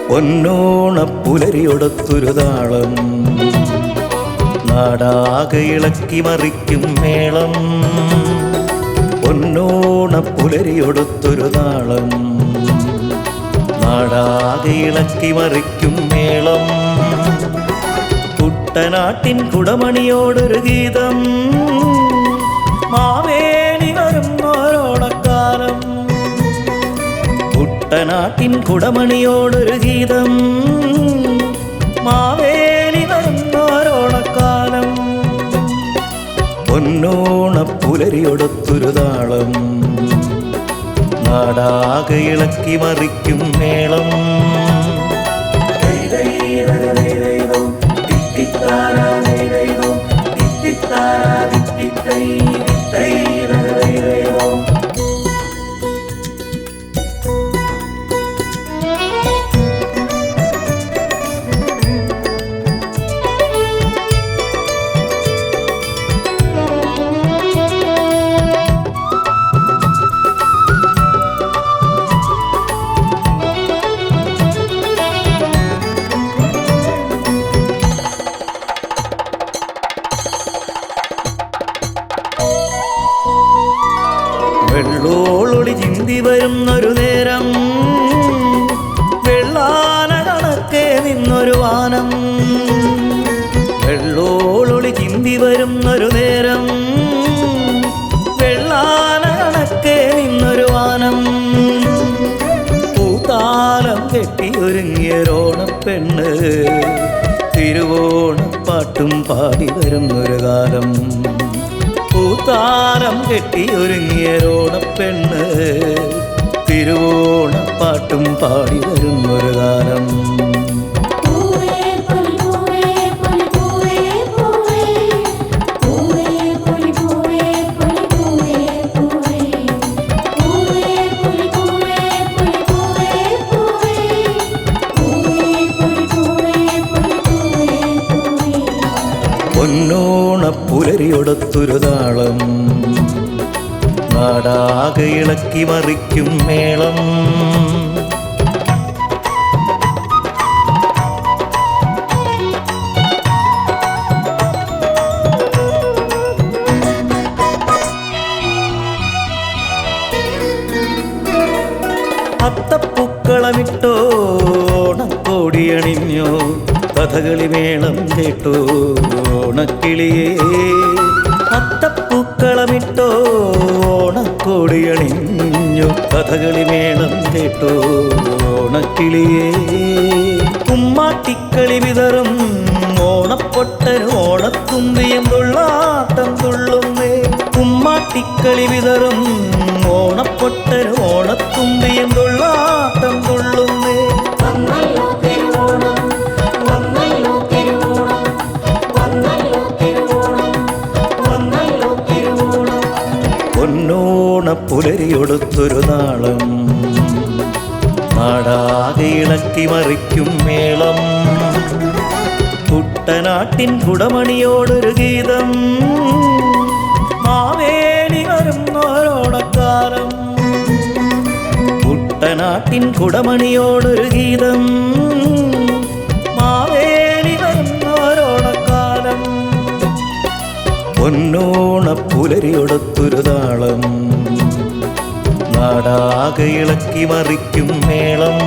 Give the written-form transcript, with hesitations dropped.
പൊന്നോണപ്പുലരിയൊടൊത്തൊരു താളം നാടാകെ ഇളക്കി മറിക്കും മേളം. പൊന്നോണപ്പുലരിയൊടൊത്തൊരു താളം നാടാകെ ഇളക്കി മറിക്കും മേളം. കുട്ടനാട്ടിൻ കുടമണിയോടൊരു ഗീതം മാവേലി വരുന്നോരോണക്കാലം. കുട്ടനാട്ടിൻ കുടമണിയോടൊരു ഗീതം മാവേലി വരുന്നോരോണക്കാലം. പൊന്നോണപ്പുലരിയൊടൊത്തൊരു താളം നാടാകെ ഇളക്കി മറിക്കും മേളം. വെള്ളോളൊളി ചിന്തി വരുന്നൊരു നേരം വെള്ളാന കണക്കെ നിന്നൊരു വാനം. വെള്ളോളൊളി ചിന്തി വരുന്നൊരു നേരം വെള്ളാന കണക്കെ നിന്നൊരു വാനം. പൂത്താലം കെട്ടിയൊരുങ്ങിയൊരോണപ്പെണ്ണ് തിരുവോണപ്പാട്ടും പാടി വരുന്നൊരു കാലം. പൂത്താലം കെട്ടിയൊരുങ്ങിയൊരോണപ്പെണ്ണ് തിരുവോണപ്പാട്ടും പാടി വരുന്നൊരു കാലം. പൊന്നോണപ്പുലരിയൊടൊത്തൊരു താളം നാടാകെ ഇളക്കി മറിക്കും മേളം. അത്തപ്പൂക്കളമിട്ടോ ഓണക്കോടിയണിഞ്ഞോ കഥകളി മേളം കേട്ടോ ഓണക്കിളിയേ. അത്തപ്പൂക്കളമിട്ടോ ഓണക്കോടിയണിഞ്ഞു കഥകളി മേളം കേട്ടോ ഓണക്കിളിയേ. കുമ്മാട്ടിക്കളി വിതറും ഓണപ്പൊട്ടനും ഓണത്തുമ്പിയും തുള്ളാട്ടം തുള്ളുന്നേ. കുമ്മാട്ടിക്കളി വിതറും ഓണപ്പൊട്ടനും ഓണത്തുമ്പിയും തുള്ളാട്ടം തുള്ളുന്നേ. പൊന്നോണപ്പുലരിയൊടൊത്തൊരു താളം നാടാകെ ഇളക്കി മറിക്കും മേളം. കുട്ടനാട്ടിൻ കുടമണിയോടൊരു ഗീതം മാവേലി വരുന്നോരോണക്കാലം. കുട്ടനാട്ടിൻ കുടമണിയോടൊരു ഗീതം മാവേലി വരുന്നോരോണക്കാലം. പൊന്നോണപ്പുലരിയൊടൊത്തൊരു താളം നാടാകെ ഇളക്കി മറിക്കും മേളം.